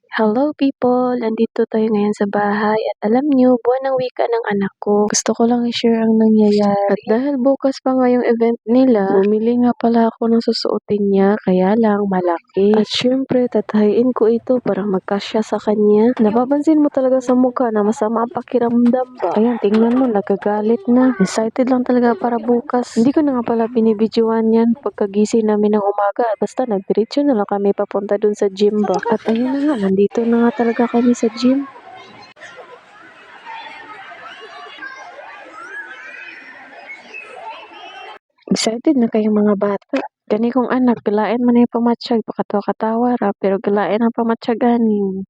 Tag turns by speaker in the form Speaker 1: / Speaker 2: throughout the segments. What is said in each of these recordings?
Speaker 1: Hello people! Nandito tayo ngayon sa bahay at alam niyo, buwan ng wika ng anak ko. Gusto ko lang i-share ang nangyayari. At dahil bukas pa nga yung event nila, bumili nga pala ako ng susuotin niya, kaya lang malaki. At syempre, tatahiin ko ito para magkasya sa kanya. Napapansin mo talaga sa mukha na masama ang pakiramdam ba? Ayan, tingnan mo, nagagalit na. Excited lang talaga para bukas. Hindi ko na nga pala binibidyoan yan pagkagising namin ng umaga. Basta nagdiretso na lang kami papunta dun sa gym ba. At ayun na nga, nandito na nga talaga kami sa gym. Excited na kayong mga bata. Gani kong anak, galain man na yung pamatsyag, pakatawa-katawa ra, pero galain ang pamatsyag ganing.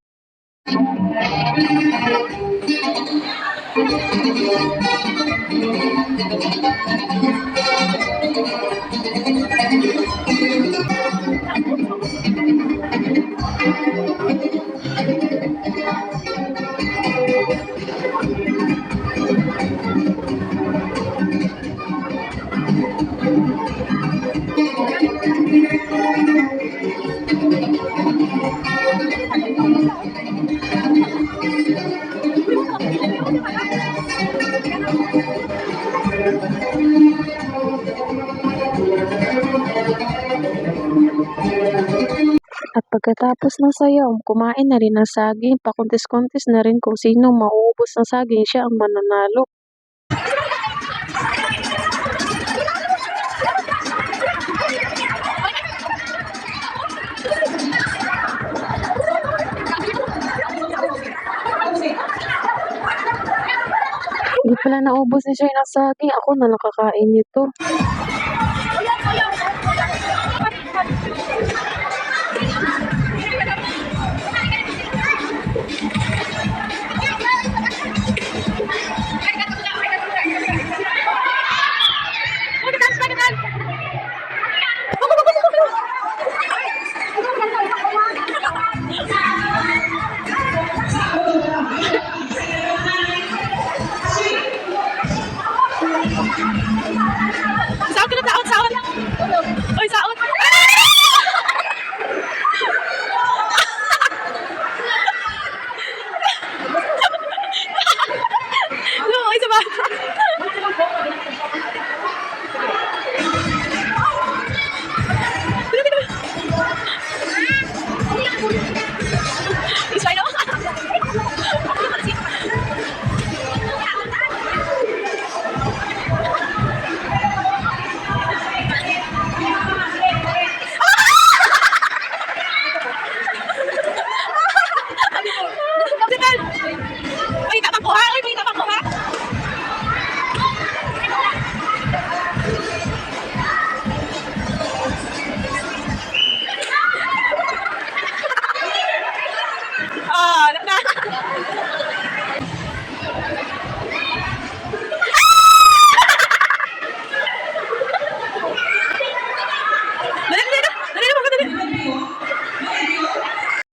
Speaker 1: At pagkatapos ng sayaw, kumain na rin ng saging, pakuntis-kuntis na rin kung sino mauubos ng saging, siya ang mananalo. Hindi pala naubos ni siya ng saging, ako na nakakain nito.